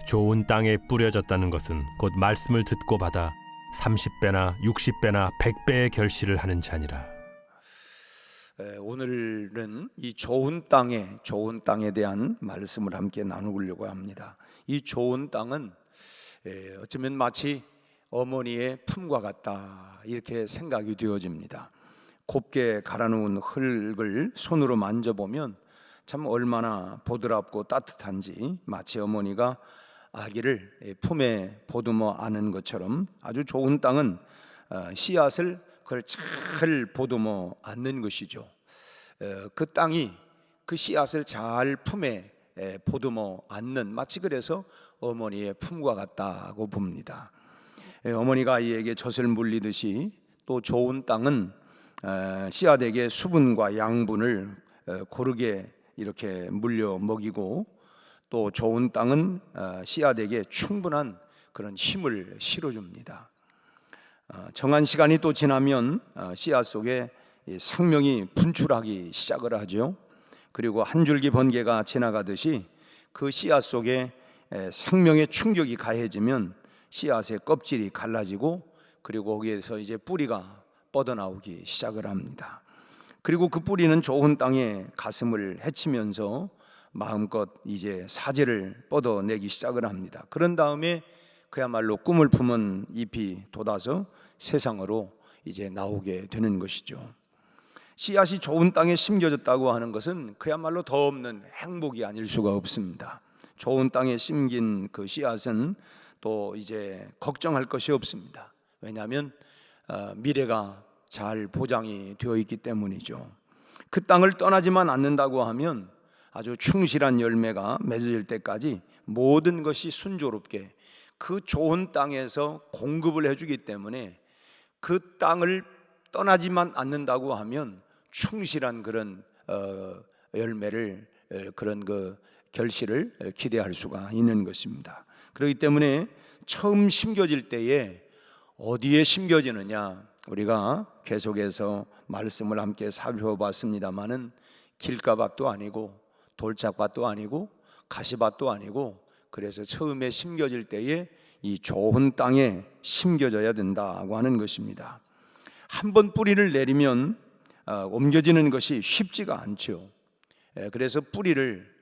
좋은 땅에 뿌려졌다는 것은 곧 말씀을 듣고 받아 30배나 60배나 100배의 결실을 하는 자니라. 오늘은 이 좋은 땅에 대한 말씀을 함께 나누려고 합니다. 이 좋은 땅은 어쩌면 마치 어머니의 품과 같다, 이렇게 생각이 되어집니다. 곱게 갈아놓은 흙을 손으로 만져보면 참 얼마나 보드랍고 따뜻한지, 마치 어머니가 아기를 품에 보듬어 안은 것처럼 아주 좋은 땅은 씨앗을 그걸 잘 보듬어 안는 것이죠. 그 땅이 그 씨앗을 잘 품에 보듬어 안는, 마치 그래서 어머니의 품과 같다고 봅니다. 어머니가 아이에게 젖을 물리듯이 또 좋은 땅은 씨앗에게 수분과 양분을 고르게 이렇게 물려 먹이고, 또 좋은 땅은 씨앗에게 충분한 그런 힘을 실어줍니다. 정한 시간이 또 지나면 씨앗 속에 생명이 분출하기 시작을 하죠. 그리고 한 줄기 번개가 지나가듯이 그 씨앗 속에 생명의 충격이 가해지면 씨앗의 껍질이 갈라지고, 그리고 거기에서 이제 뿌리가 뻗어나오기 시작을 합니다. 그리고 그 뿌리는 좋은 땅에 가슴을 헤치면서 마음껏 이제 사지를 뻗어내기 시작을 합니다. 그런 다음에 그야말로 꿈을 품은 잎이 돋아서 세상으로 이제 나오게 되는 것이죠. 씨앗이 좋은 땅에 심겨졌다고 하는 것은 그야말로 더 없는 행복이 아닐 수가 없습니다. 좋은 땅에 심긴 그 씨앗은 또 이제 걱정할 것이 없습니다. 왜냐하면 미래가 잘 보장이 되어 있기 때문이죠. 그 땅을 떠나지만 않는다고 하면 아주 충실한 열매가 맺어질 때까지 모든 것이 순조롭게 그 좋은 땅에서 공급을 해주기 때문에, 그 땅을 떠나지만 않는다고 하면 충실한 그런 열매를, 그런 그 결실을 기대할 수가 있는 것입니다. 그렇기 때문에 처음 심겨질 때에 어디에 심겨지느냐, 우리가 계속해서 말씀을 함께 살펴봤습니다마는 길가밭도 아니고 돌짝밭도 아니고 가시밭도 아니고, 그래서 처음에 심겨질 때에 이 좋은 땅에 심겨져야 된다고 하는 것입니다. 한번 뿌리를 내리면 옮겨지는 것이 쉽지가 않죠. 그래서 뿌리를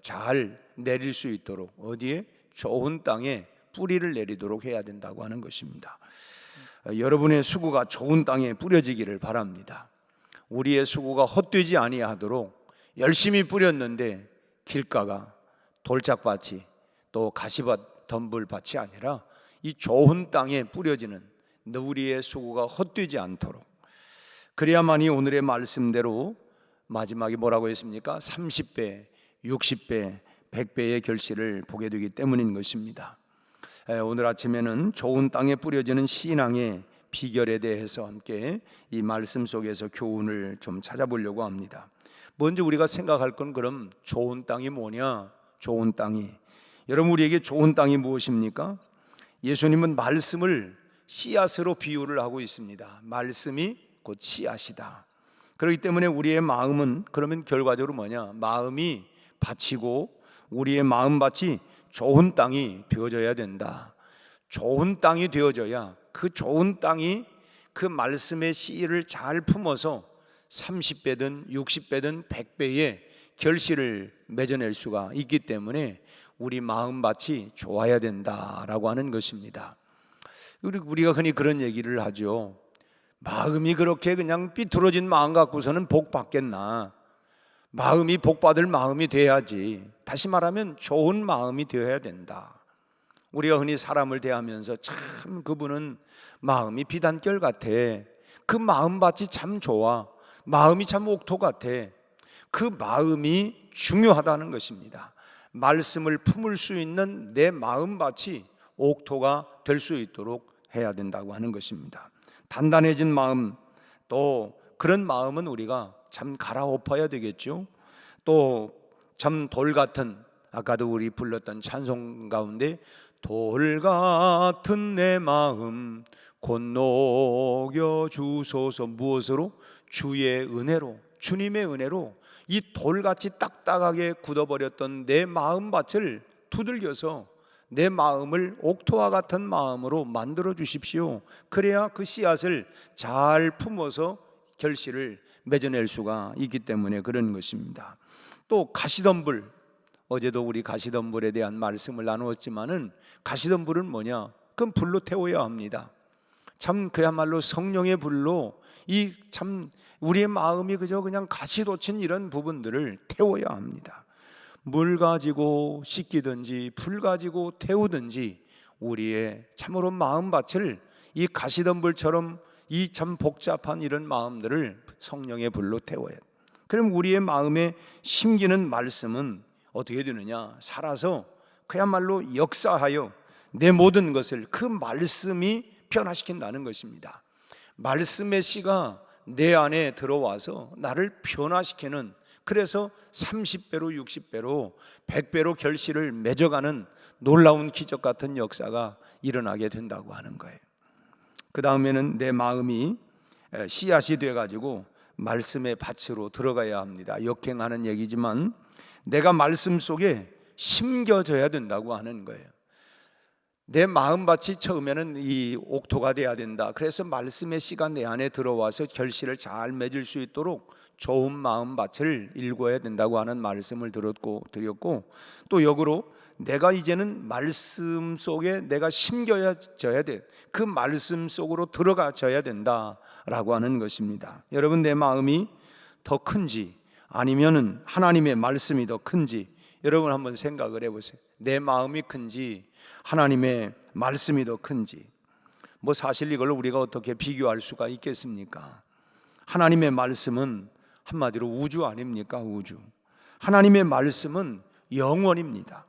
잘 내릴 수 있도록 어디에? 좋은 땅에 뿌리를 내리도록 해야 된다고 하는 것입니다. 여러분의 수고가 좋은 땅에 뿌려지기를 바랍니다. 우리의 수고가 헛되지 아니하도록 열심히 뿌렸는데 길가가 돌짝밭이 또 가시밭 덤불밭이 아니라 이 좋은 땅에 뿌려지는 우리의 수고가 헛되지 않도록, 그래야만이 오늘의 말씀대로 마지막에 뭐라고 했습니까? 30배, 60배, 100배의 결실을 보게 되기 때문인 것입니다. 오늘 아침에는 좋은 땅에 뿌려지는 신앙의 비결에 대해서 함께 이 말씀 속에서 교훈을 좀 찾아보려고 합니다. 먼저 우리가 생각할 건, 그럼 좋은 땅이 뭐냐? 좋은 땅이, 여러분, 우리에게 좋은 땅이 무엇입니까? 예수님은 말씀을 씨앗으로 비유를 하고 있습니다. 말씀이 곧 씨앗이다. 그렇기 때문에 우리의 마음은 그러면 결과적으로 뭐냐? 마음이 밭이고 우리의 마음밭이 좋은 땅이 되어져야 된다. 좋은 땅이 되어져야 그 좋은 땅이 그 말씀의 씨를 잘 품어서 30배든 60배든 100배의 결실을 맺어낼 수가 있기 때문에 우리 마음밭이 좋아야 된다라고 하는 것입니다. 우리가 흔히 그런 얘기를 하죠. 마음이 그렇게 그냥 삐뚤어진 마음 갖고서는 복 받겠나? 마음이 복받을 마음이 돼야지. 다시 말하면 좋은 마음이 되어야 된다. 우리가 흔히 사람을 대하면서 참 그분은 마음이 비단결 같아, 그 마음밭이 참 좋아, 마음이 참 옥토 같아, 그 마음이 중요하다는 것입니다. 말씀을 품을 수 있는 내 마음밭이 옥토가 될 수 있도록 해야 된다고 하는 것입니다. 단단해진 마음, 또 그런 마음은 우리가 참 갈아엎어야 되겠죠. 또 참 돌 같은, 아까도 우리 불렀던 찬송 가운데 돌 같은 내 마음 곧 녹여 주소서, 무엇으로? 주의 은혜로, 주님의 은혜로 이 돌같이 딱딱하게 굳어버렸던 내 마음밭을 두들겨서 내 마음을 옥토와 같은 마음으로 만들어 주십시오. 그래야 그 씨앗을 잘 품어서 결실을 맺어낼 수가 있기 때문에 그런 것입니다. 또 가시덤불, 어제도 우리 가시덤불에 대한 말씀을 나누었지만은 가시덤불은 뭐냐? 그건 불로 태워야 합니다. 참 그야말로 성령의 불로 이 참 우리의 마음이 그냥 가시 돋친 이런 부분들을 태워야 합니다. 물 가지고 씻기든지 불 가지고 태우든지 우리의 참으로 마음밭을 이 가시덤불처럼 이 참 복잡한 이런 마음들을 성령의 불로 태워야 돼. 그럼 우리의 마음에 심기는 말씀은 어떻게 되느냐? 살아서 그야말로 역사하여 내 모든 것을 그 말씀이 변화시킨다는 것입니다. 말씀의 씨가 내 안에 들어와서 나를 변화시키는, 그래서 30배로 60배로 100배로 결실을 맺어가는 놀라운 기적 같은 역사가 일어나게 된다고 하는 거예요. 그 다음에는 내 마음이 씨앗이 돼가지고 말씀의 밭으로 들어가야 합니다. 역행하는 얘기지만 내가 말씀 속에 심겨져야 된다고 하는 거예요. 내 마음밭이 처음에는 이 옥토가 돼야 된다. 그래서 말씀의 씨가 내 안에 들어와서 결실을 잘 맺을 수 있도록 좋은 마음밭을 일궈야 된다고 하는 말씀을 드렸고, 또 역으로 내가 이제는 말씀 속에 내가 심겨져야 돼. 그 말씀 속으로 들어가져야 된다라고 하는 것입니다. 여러분, 내 마음이 더 큰지 아니면은 하나님의 말씀이 더 큰지 여러분 한번 생각을 해보세요. 내 마음이 큰지 하나님의 말씀이 더 큰지. 뭐 사실 이걸 우리가 어떻게 비교할 수가 있겠습니까? 하나님의 말씀은 한마디로 우주 아닙니까? 우주. 하나님의 말씀은 영원입니다.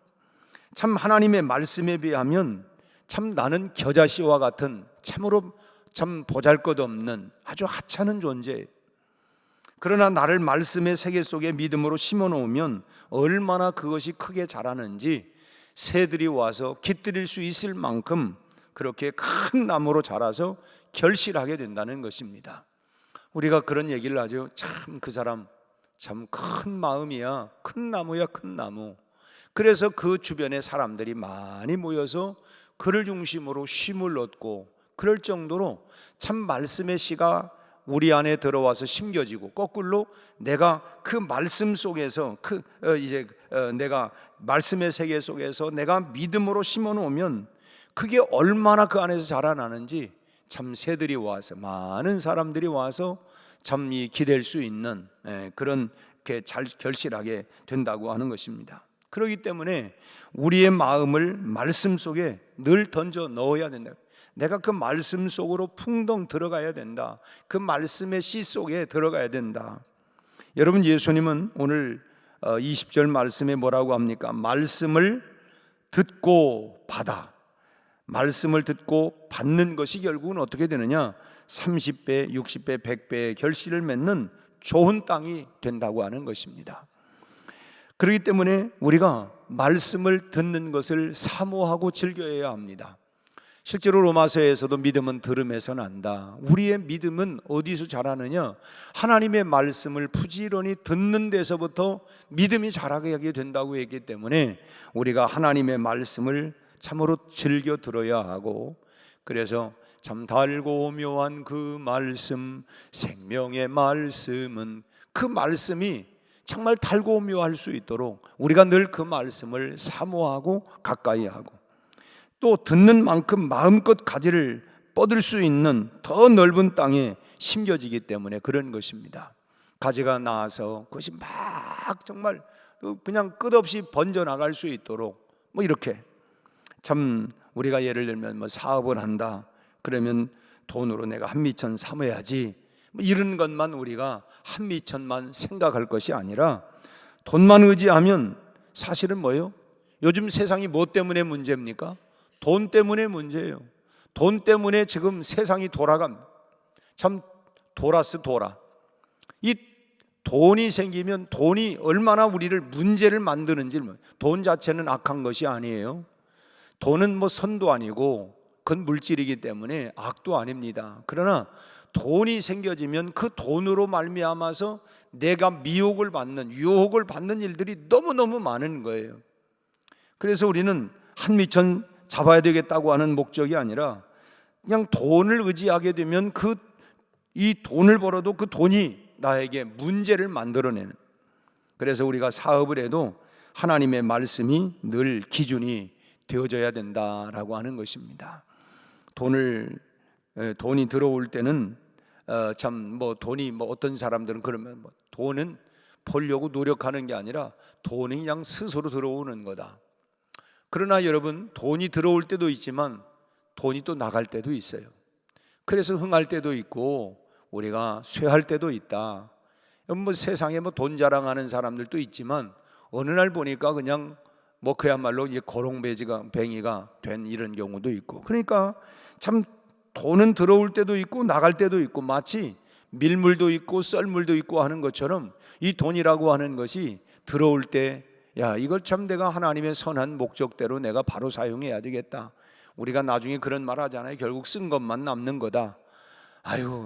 참 하나님의 말씀에 비하면 참 나는 겨자씨와 같은 참으로 참 보잘것없는 아주 하찮은 존재예요. 그러나 나를 말씀의 세계 속에 믿음으로 심어놓으면 얼마나 그것이 크게 자라는지 새들이 와서 깃들일 수 있을 만큼 그렇게 큰 나무로 자라서 결실하게 된다는 것입니다. 우리가 그런 얘기를 하죠. 참 그 사람 참 큰 마음이야, 큰 나무야, 큰 나무. 그래서 그 주변에 사람들이 많이 모여서 그를 중심으로 쉼을 얻고 그럴 정도로 참 말씀의 씨가 우리 안에 들어와서 심겨지고, 거꾸로 내가 그 말씀 속에서 내가 말씀의 세계 속에서 내가 믿음으로 심어 놓으면 그게 얼마나 그 안에서 자라나는지 참 새들이 와서 많은 사람들이 와서 참 기댈 수 있는 그런 게 잘 결실하게 된다고 하는 것입니다. 그렇기 때문에 우리의 마음을 말씀 속에 늘 던져 넣어야 된다. 내가 그 말씀 속으로 풍덩 들어가야 된다. 그 말씀의 씨 속에 들어가야 된다. 여러분, 예수님은 오늘 20절 말씀에 뭐라고 합니까? 말씀을 듣고 받아. 말씀을 듣고 받는 것이 결국은 어떻게 되느냐? 30배, 60배, 100배의 결실을 맺는 좋은 땅이 된다고 하는 것입니다. 그렇기 때문에 우리가 말씀을 듣는 것을 사모하고 즐겨야 합니다. 실제로 로마서에서도 믿음은 들음에서 난다. 우리의 믿음은 어디서 자라느냐? 하나님의 말씀을 부지런히 듣는 데서부터 믿음이 자라게 된다고 했기 때문에 우리가 하나님의 말씀을 참으로 즐겨 들어야 하고, 그래서 참 달고 묘한 그 말씀, 생명의 말씀은, 그 말씀이 정말 달고 묘할 수 있도록 우리가 늘 그 말씀을 사모하고 가까이 하고, 또 듣는 만큼 마음껏 가지를 뻗을 수 있는 더 넓은 땅에 심겨지기 때문에 그런 것입니다. 가지가 나와서 그것이 막 정말 그냥 끝없이 번져나갈 수 있도록 뭐 이렇게, 참 우리가 예를 들면 뭐 사업을 한다 그러면 돈으로 내가 한미천 삼아야지 뭐 이런 것만 우리가 한미천만 생각할 것이 아니라, 돈만 의지하면 사실은 뭐예요? 요즘 세상이 뭐 때문에 문제입니까? 돈 때문에 문제예요. 돈 때문에 지금 세상이 돌아갑니다. 참 돌아. 이 돈이 생기면 돈이 얼마나 우리를 문제를 만드는지, 돈 자체는 악한 것이 아니에요. 돈은 뭐 선도 아니고 그건 물질이기 때문에 악도 아닙니다. 그러나 돈이 생겨지면 그 돈으로 말미암아서 내가 미혹을 받는, 유혹을 받는 일들이 너무너무 많은 거예요. 그래서 우리는 한미천 잡아야 되겠다고 하는 목적이 아니라 그냥 돈을 의지하게 되면 이 돈을 벌어도 그 돈이 나에게 문제를 만들어내는, 그래서 우리가 사업을 해도 하나님의 말씀이 늘 기준이 되어져야 된다라고 하는 것입니다. 돈이 들어올 때는 돈이 어떤 사람들은 그러면 돈은 벌려고 노력하는 게 아니라 돈이 그냥 스스로 들어오는 거다. 그러나 여러분, 돈이 들어올 때도 있지만 돈이 또 나갈 때도 있어요. 그래서 흥할 때도 있고 우리가 쇠할 때도 있다. 세상에 돈 자랑하는 사람들도 있지만 어느 날 보니까 그냥 그야말로 고롱뱅이가 된 이런 경우도 있고, 그러니까 참 돈은 들어올 때도 있고 나갈 때도 있고, 마치 밀물도 있고 썰물도 있고 하는 것처럼 이 돈이라고 하는 것이 들어올 때 이걸 참 내가 하나님의 선한 목적대로 내가 바로 사용해야 되겠다. 우리가 나중에 그런 말 하잖아요. 결국 쓴 것만 남는 거다.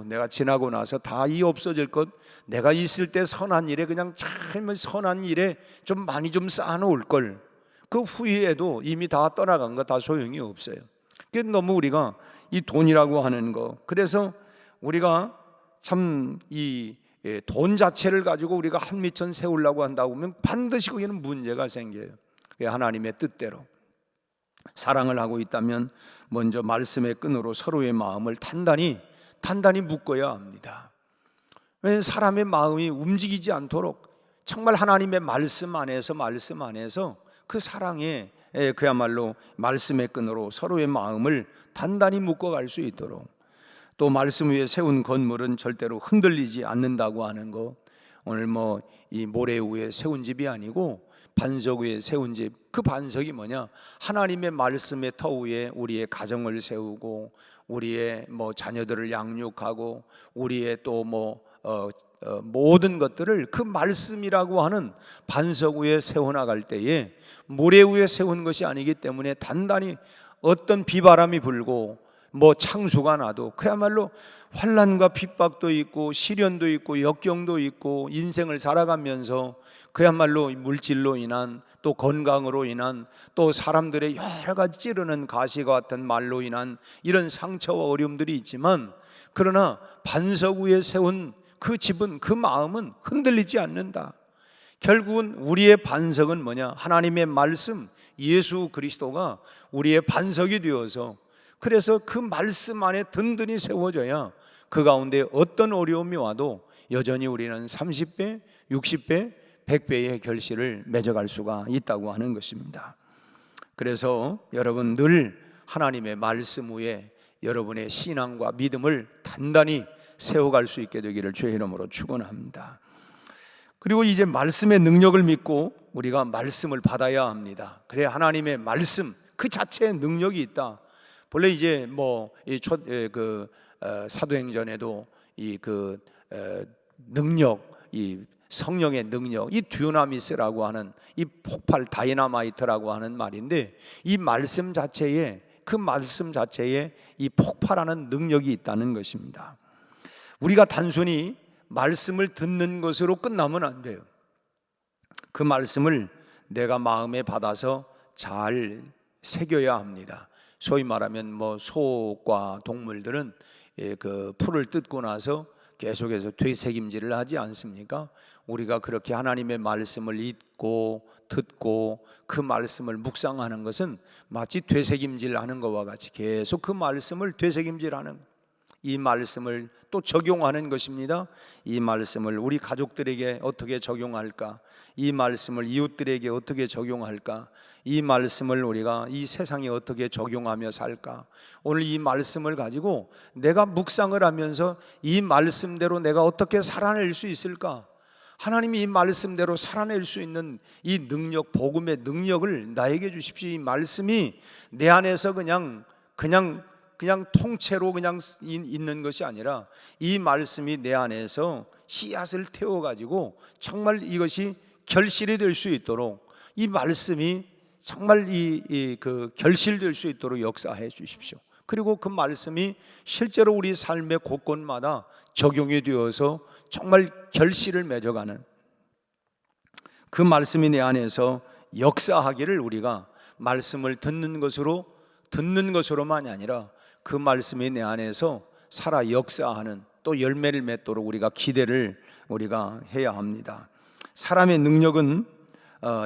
내가 지나고 나서 다 없어질 것, 내가 있을 때 선한 일에 그냥 참 선한 일에 좀 많이 좀 쌓아놓을 걸, 그 후에도 이미 다 떠나간 거 다 소용이 없어요. 그게 너무 우리가 이 돈이라고 하는 거, 그래서 우리가 참 이 돈 자체를 가지고 우리가 한미천 세우려고 한다고 하면 반드시 거기는 문제가 생겨요. 하나님의 뜻대로 사랑을 하고 있다면 먼저 말씀의 끈으로 서로의 마음을 단단히 묶어야 합니다. 왜 사람의 마음이 움직이지 않도록 정말 하나님의 말씀 안에서 그 사랑에 그야말로 말씀의 끈으로 서로의 마음을 단단히 묶어갈 수 있도록, 또 말씀 위에 세운 건물은 절대로 흔들리지 않는다고 하는 것, 오늘 이 모래 위에 세운 집이 아니고 반석 위에 세운 집, 그 반석이 뭐냐? 하나님의 말씀의 터 위에 우리의 가정을 세우고 우리의 자녀들을 양육하고 우리의 또 모든 것들을 그 말씀이라고 하는 반석 위에 세워나갈 때에 모래 위에 세운 것이 아니기 때문에 단단히 어떤 비바람이 불고 창수가 나도 그야말로 환난과 핍박도 있고 시련도 있고 역경도 있고 인생을 살아가면서 그야말로 물질로 인한 또 건강으로 인한 또 사람들의 여러 가지 찌르는 가시와 같은 말로 인한 이런 상처와 어려움들이 있지만, 그러나 반석 위에 세운 그 집은, 그 마음은 흔들리지 않는다. 결국은 우리의 반석은 뭐냐? 하나님의 말씀, 예수 그리스도가 우리의 반석이 되어서, 그래서 그 말씀 안에 든든히 세워져야 그 가운데 어떤 어려움이 와도 여전히 우리는 30배, 60배, 100배의 결실을 맺어갈 수가 있다고 하는 것입니다. 그래서 여러분 늘 하나님의 말씀 위에 여러분의 신앙과 믿음을 단단히 세워갈 수 있게 되기를 주의 이름으로 축원합니다. 그리고 이제 말씀의 능력을 믿고 우리가 말씀을 받아야 합니다. 그래야 하나님의 말씀 그 자체의 능력이 있다. 본래 이제 사도행전에도 능력, 이 성령의 능력, 이 듀나미스라고 하는 이 폭발, 다이나마이트라고 하는 말인데, 이 말씀 자체에 이 폭발하는 능력이 있다는 것입니다. 우리가 단순히 말씀을 듣는 것으로 끝나면 안 돼요. 그 말씀을 내가 마음에 받아서 잘 새겨야 합니다. 소위 말하면 소과 동물들은 그 풀을 뜯고 나서 계속해서 되새김질을 하지 않습니까? 우리가 그렇게 하나님의 말씀을 읽고 듣고 그 말씀을 묵상하는 것은 마치 되새김질하는 것과 같이 계속 그 말씀을 되새김질하는, 이 말씀을 또 적용하는 것입니다. 이 말씀을 우리 가족들에게 어떻게 적용할까? 이 말씀을 이웃들에게 어떻게 적용할까? 이 말씀을 우리가 이 세상에 어떻게 적용하며 살까? 오늘 이 말씀을 가지고 내가 묵상을 하면서 이 말씀대로 내가 어떻게 살아낼 수 있을까? 하나님이 이 말씀대로 살아낼 수 있는 이 능력, 복음의 능력을 나에게 주십시오. 이 말씀이 내 안에서 그냥 통째로 그냥 있는 것이 아니라 이 말씀이 내 안에서 씨앗을 태워가지고 정말 이것이 결실이 될 수 있도록, 이 말씀이 정말 그 결실될 수 있도록 역사해 주십시오. 그리고 그 말씀이 실제로 우리 삶의 곳곳마다 적용이 되어서 정말 결실을 맺어가는, 그 말씀이 내 안에서 역사하기를 우리가 말씀을 듣는 것으로만이 아니라 그 말씀이 내 안에서 살아 역사하는, 또 열매를 맺도록 우리가 기대를 우리가 해야 합니다. 사람의 능력은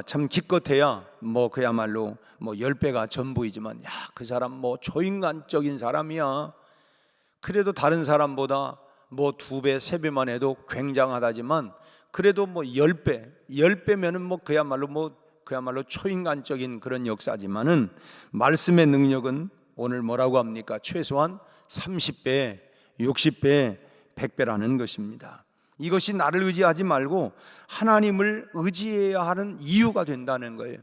참 기껏해야 그야말로 10배가 전부이지만, 그 사람 초인간적인 사람이야, 그래도 다른 사람보다 2배, 3배만 해도 굉장하다지만, 그래도 10배면은 그야말로 초인간적인 그런 역사지만은, 말씀의 능력은 오늘 뭐라고 합니까? 최소한 30배, 60배, 100배라는 것입니다. 이것이 나를 의지하지 말고 하나님을 의지해야 하는 이유가 된다는 거예요.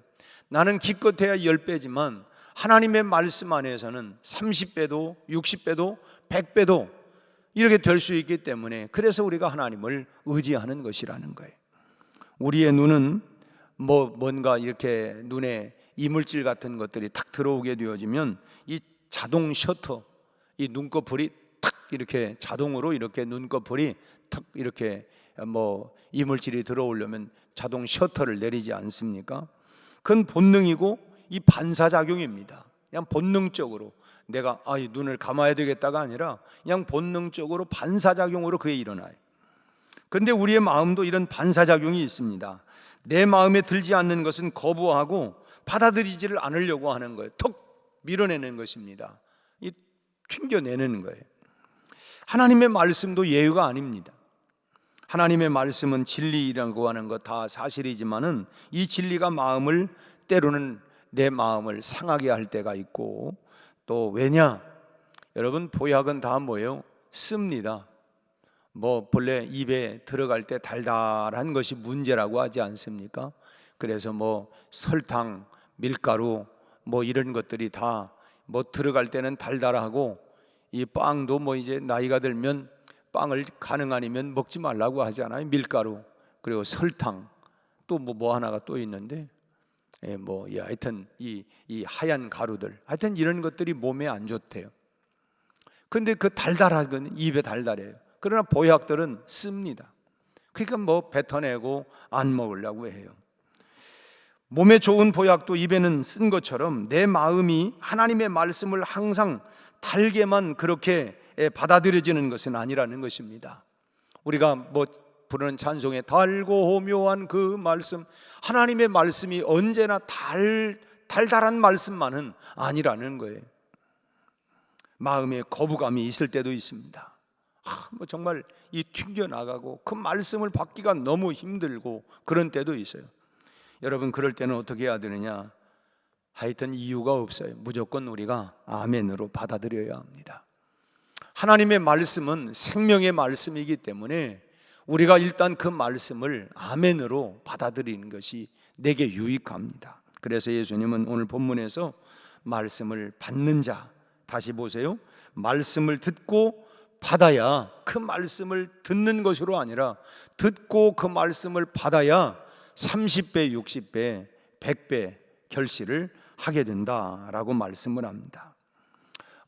나는 기껏해야 10배지만 하나님의 말씀 안에서는 30배도 60배도 100배도 이렇게 될 수 있기 때문에, 그래서 우리가 하나님을 의지하는 것이라는 거예요. 우리의 눈은 뭔가 이렇게 눈에 이물질 같은 것들이 탁 들어오게 되어지면 이 자동 셔터, 이 눈꺼풀이 탁 이렇게 자동으로 이렇게 눈꺼풀이 탁 이렇게 이물질이 들어오려면 자동 셔터를 내리지 않습니까? 그건 본능이고 이 반사작용입니다. 그냥 본능적으로 내가 이 눈을 감아야 되겠다가 아니라 그냥 본능적으로 반사작용으로 그게 일어나요. 그런데 우리의 마음도 이런 반사작용이 있습니다. 내 마음에 들지 않는 것은 거부하고 받아들이지를 않으려고 하는 거예요. 턱 밀어내는 것입니다. 튕겨내는 거예요. 하나님의 말씀도 예외가 아닙니다. 하나님의 말씀은 진리라고 하는 것 다 사실이지만은, 이 진리가 때로는 내 마음을 상하게 할 때가 있고, 또 왜냐? 여러분, 보약은 다 뭐예요? 씁니다. 본래 입에 들어갈 때 달달한 것이 문제라고 하지 않습니까? 그래서 설탕, 밀가루 이런 것들이 다 들어갈 때는 달달하고, 이 빵도 이제 나이가 들면 빵을 가능 아니면 먹지 말라고 하잖아요. 밀가루, 그리고 설탕, 또 하나가 또 있는데, 하여튼 이 하얀 가루들, 하여튼 이런 것들이 몸에 안 좋대요. 근데 그 달달한 건 입에 달달해요. 그러나 보약들은 씁니다. 그러니까 뱉어내고 안 먹으려고 해요. 몸에 좋은 보약도 입에는 쓴 것처럼 내 마음이 하나님의 말씀을 항상 달게만 그렇게 받아들여지는 것은 아니라는 것입니다. 우리가 부르는 찬송에 달고 호묘한 그 말씀, 하나님의 말씀이 언제나 달달한 말씀만은 아니라는 거예요. 마음에 거부감이 있을 때도 있습니다. 정말 튕겨나가고 그 말씀을 받기가 너무 힘들고 그런 때도 있어요. 여러분, 그럴 때는 어떻게 해야 되느냐? 하여튼 이유가 없어요. 무조건 우리가 아멘으로 받아들여야 합니다. 하나님의 말씀은 생명의 말씀이기 때문에 우리가 일단 그 말씀을 아멘으로 받아들이는 것이 내게 유익합니다. 그래서 예수님은 오늘 본문에서 말씀을 받는 자, 다시 보세요. 말씀을 듣고 받아야, 그 말씀을 듣는 것으로 아니라 듣고 그 말씀을 받아야 30배, 60배, 100배 결실을 하게 된다라고 말씀을 합니다.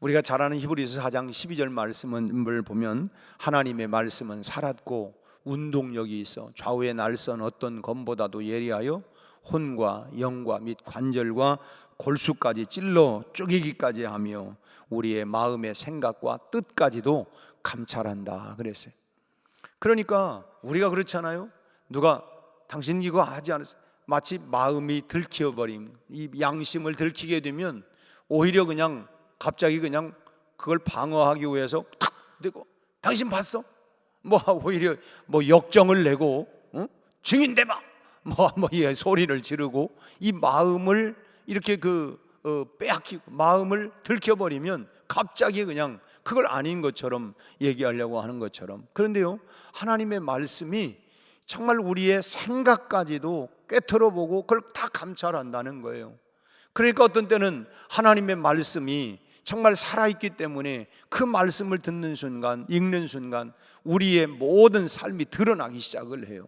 우리가 잘 아는 히브리서 4장 12절 말씀을 보면, 하나님의 말씀은 살았고 운동력이 있어 좌우의 날선 어떤 검보다도 예리하여 혼과 영과 및 관절과 골수까지 찔러 쪼개기까지 하며 우리의 마음의 생각과 뜻까지도 감찰한다 그랬어요. 그러니까 우리가 그렇잖아요. 누가 당신 이거 하지 않았어? 마치 마음이 들키어버림, 이 양심을 들키게 되면 오히려 그냥 갑자기 그냥 그걸 방어하기 위해서 탁 대고, 당신 봤어? 오히려 역정을 내고, 증인 대봐, 소리를 지르고, 이 마음을 이렇게 빼앗기고 마음을 들켜버리면 갑자기 그냥 그걸 아닌 것처럼 얘기하려고 하는 것처럼. 그런데요, 하나님의 말씀이 정말 우리의 생각까지도 꿰뚫어보고 그걸 다 감찰한다는 거예요. 그러니까 어떤 때는 하나님의 말씀이 정말 살아있기 때문에 그 말씀을 듣는 순간, 읽는 순간 우리의 모든 삶이 드러나기 시작을 해요.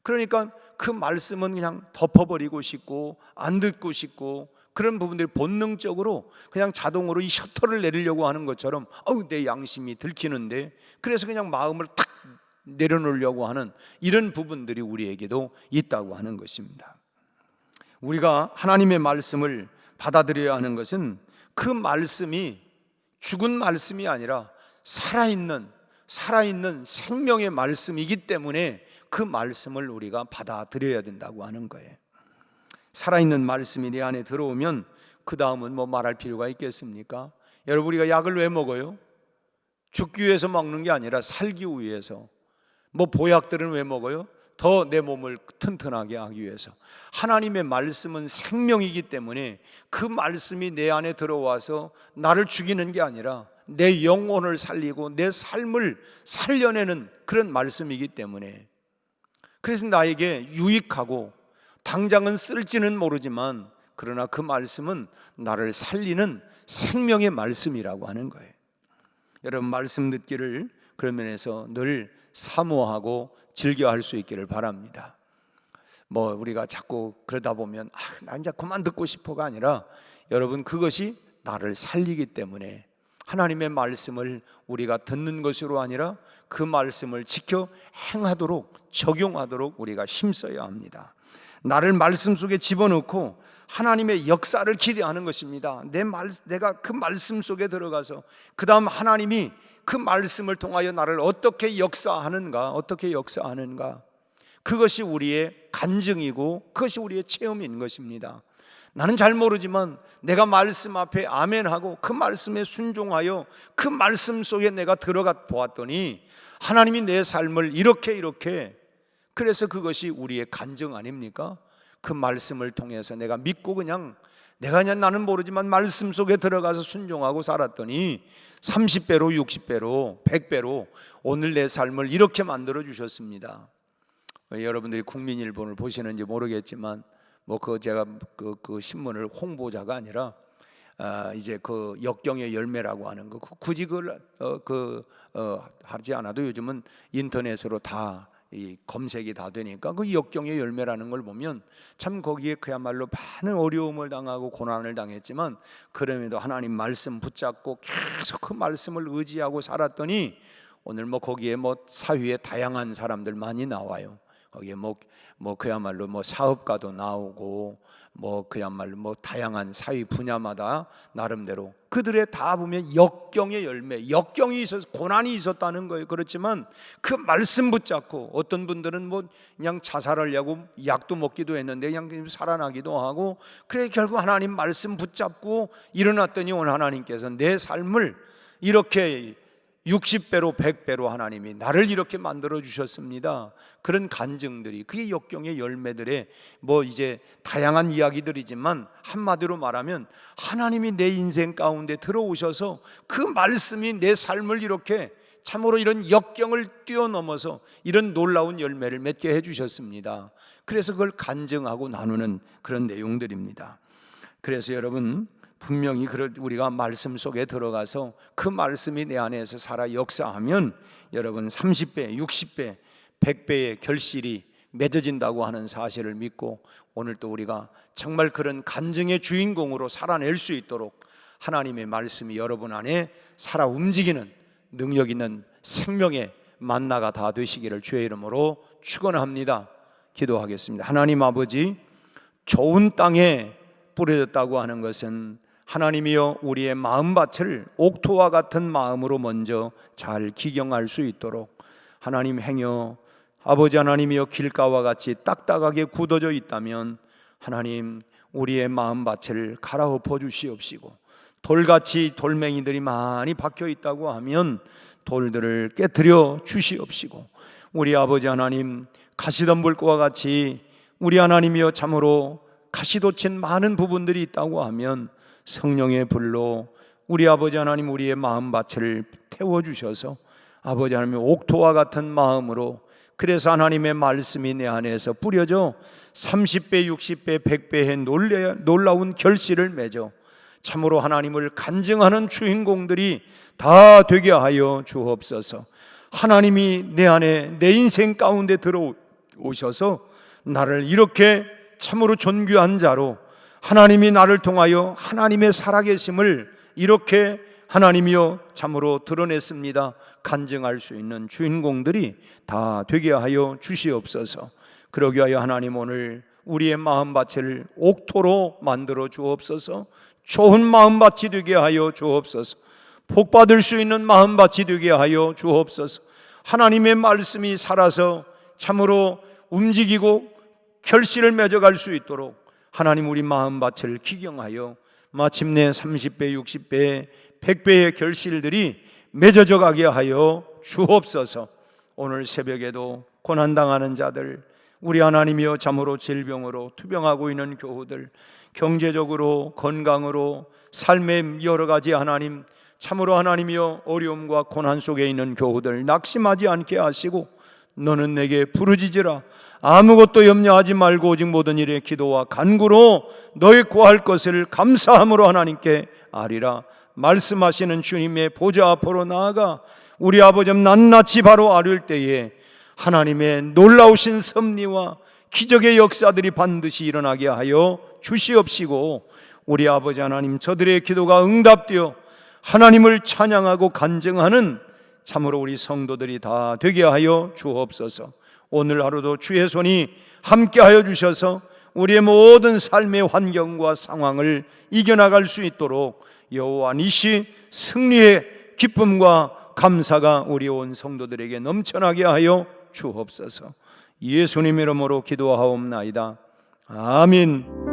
그러니까 그 말씀은 그냥 덮어버리고 싶고 안 듣고 싶고, 그런 부분들이 본능적으로 그냥 자동으로 이 셔터를 내리려고 하는 것처럼 내 양심이 들키는데, 그래서 그냥 마음을 탁 내려놓으려고 하는 이런 부분들이 우리에게도 있다고 하는 것입니다. 우리가 하나님의 말씀을 받아들여야 하는 것은 그 말씀이 죽은 말씀이 아니라 살아있는 생명의 말씀이기 때문에 그 말씀을 우리가 받아들여야 된다고 하는 거예요. 살아있는 말씀이 내 안에 들어오면 그 다음은 뭐 말할 필요가 있겠습니까? 여러분, 우리가 약을 왜 먹어요? 죽기 위해서 먹는 게 아니라 살기 위해서. 뭐 보약들은 왜 먹어요? 더 내 몸을 튼튼하게 하기 위해서. 하나님의 말씀은 생명이기 때문에 그 말씀이 내 안에 들어와서 나를 죽이는 게 아니라 내 영혼을 살리고 내 삶을 살려내는 그런 말씀이기 때문에, 그래서 나에게 유익하고 당장은 쓸지는 모르지만 그러나 그 말씀은 나를 살리는 생명의 말씀이라고 하는 거예요. 여러분, 말씀 듣기를 그런 면에서 늘 사모하고 즐겨할 수 있기를 바랍니다. 뭐 우리가 자꾸 그러다 보면 나 이제 그만 듣고 싶어가 아니라, 여러분, 그것이 나를 살리기 때문에 하나님의 말씀을 우리가 듣는 것으로 아니라 그 말씀을 지켜 행하도록, 적용하도록 우리가 힘써야 합니다. 나를 말씀 속에 집어넣고 하나님의 역사를 기대하는 것입니다. 내가 그 말씀 속에 들어가서 그 다음 하나님이 그 말씀을 통하여 나를 어떻게 역사하는가, 그것이 우리의 간증이고 그것이 우리의 체험인 것입니다. 나는 잘 모르지만 내가 말씀 앞에 아멘하고 그 말씀에 순종하여 그 말씀 속에 내가 들어가 보았더니 하나님이 내 삶을 이렇게, 그래서 그것이 우리의 간증 아닙니까? 그 말씀을 통해서 내가 믿고 내가 나는 모르지만 말씀 속에 들어가서 순종하고 살았더니 30배로 60배로 100배로 오늘 내 삶을 이렇게 만들어 주셨습니다. 여러분들이 국민일보를 보시는지 모르겠지만 제가 그 신문을 홍보자가 아니라 이제 그 역경의 열매라고 하는 거, 굳이 그걸 하지 않아도 요즘은 인터넷으로 다 이 검색이 다 되니까 그 역경의 열매라는 걸 보면 참 거기에 그야말로 많은 어려움을 당하고 고난을 당했지만 그럼에도 하나님 말씀 붙잡고 계속 그 말씀을 의지하고 살았더니 오늘 거기에 사회에 다양한 사람들 많이 나와요. 거기에 그야말로 사업가도 나오고 그야말로 다양한 사회 분야마다 나름대로 그들의 다 보면 역경의 열매, 역경이 있어서 고난이 있었다는 거예요. 그렇지만 그 말씀 붙잡고 어떤 분들은 그냥 자살하려고 약도 먹기도 했는데 그냥 살아나기도 하고, 그래 결국 하나님 말씀 붙잡고 일어났더니 오늘 하나님께서 내 삶을 이렇게 60배로 100배로 하나님이 나를 이렇게 만들어 주셨습니다. 그런 간증들이, 그게 역경의 열매들의 이제 다양한 이야기들이지만 한마디로 말하면 하나님이 내 인생 가운데 들어오셔서 그 말씀이 내 삶을 이렇게 참으로 이런 역경을 뛰어넘어서 이런 놀라운 열매를 맺게 해주셨습니다. 그래서 그걸 간증하고 나누는 그런 내용들입니다. 그래서 여러분, 분명히 우리가 말씀 속에 들어가서 그 말씀이 내 안에서 살아 역사하면 여러분 30배, 60배, 100배의 결실이 맺어진다고 하는 사실을 믿고, 오늘 또 우리가 정말 그런 간증의 주인공으로 살아낼 수 있도록 하나님의 말씀이 여러분 안에 살아 움직이는 능력 있는 생명의 만나가 다 되시기를 주의 이름으로 축원합니다. 기도하겠습니다. 하나님 아버지, 좋은 땅에 뿌려졌다고 하는 것은 하나님이여 우리의 마음밭을 옥토와 같은 마음으로 먼저 잘 기경할 수 있도록 하나님 행여 아버지 하나님이여 길가와 같이 딱딱하게 굳어져 있다면 하나님 우리의 마음밭을 갈아엎어 주시옵시고, 돌같이 돌멩이들이 많이 박혀 있다고 하면 돌들을 깨뜨려 주시옵시고, 우리 아버지 하나님 가시덤불과 같이 우리 하나님이여 참으로 가시돋친 많은 부분들이 있다고 하면 성령의 불로 우리 아버지 하나님 우리의 마음밭을 태워주셔서 아버지 하나님 옥토와 같은 마음으로, 그래서 하나님의 말씀이 내 안에서 뿌려져 30배, 60배, 100배의 놀라운 결실을 맺어 참으로 하나님을 간증하는 주인공들이 다 되게 하여 주옵소서. 하나님이 내 안에 내 인생 가운데 들어오셔서 나를 이렇게 참으로 존귀한 자로, 하나님이 나를 통하여 하나님의 살아계심을 이렇게 하나님이여 참으로 드러냈습니다. 간증할 수 있는 주인공들이 다 되게 하여 주시옵소서. 그러기 하여 하나님 오늘 우리의 마음밭을 옥토로 만들어 주옵소서. 좋은 마음밭이 되게 하여 주옵소서. 복받을 수 있는 마음밭이 되게 하여 주옵소서. 하나님의 말씀이 살아서 참으로 움직이고 결실을 맺어갈 수 있도록 하나님 우리 마음밭을 기경하여 마침내 30배, 60배, 100배의 결실들이 맺어져 가게 하여 주옵소서. 오늘 새벽에도 고난당하는 자들, 우리 하나님이여 참으로 질병으로 투병하고 있는 교우들, 경제적으로 건강으로 삶의 여러 가지 하나님 참으로 하나님이여 어려움과 고난 속에 있는 교우들 낙심하지 않게 하시고 너는 내게 부르짖으라. 아무것도 염려하지 말고 오직 모든 일에 기도와 간구로 너의 구할 것을 감사함으로 하나님께 아리라. 말씀하시는 주님의 보좌 앞으로 나아가 우리 아버지 낱낱이 바로 아뢰을 때에 하나님의 놀라우신 섭리와 기적의 역사들이 반드시 일어나게 하여 주시옵시고 우리 아버지 하나님 저들의 기도가 응답되어 하나님을 찬양하고 간증하는 참으로 우리 성도들이 다 되게 하여 주옵소서. 오늘 하루도 주의 손이 함께하여 주셔서 우리의 모든 삶의 환경과 상황을 이겨나갈 수 있도록 여호와 니시 승리의 기쁨과 감사가 우리 온 성도들에게 넘쳐나게 하여 주옵소서. 예수님 이름으로 기도하옵나이다. 아멘.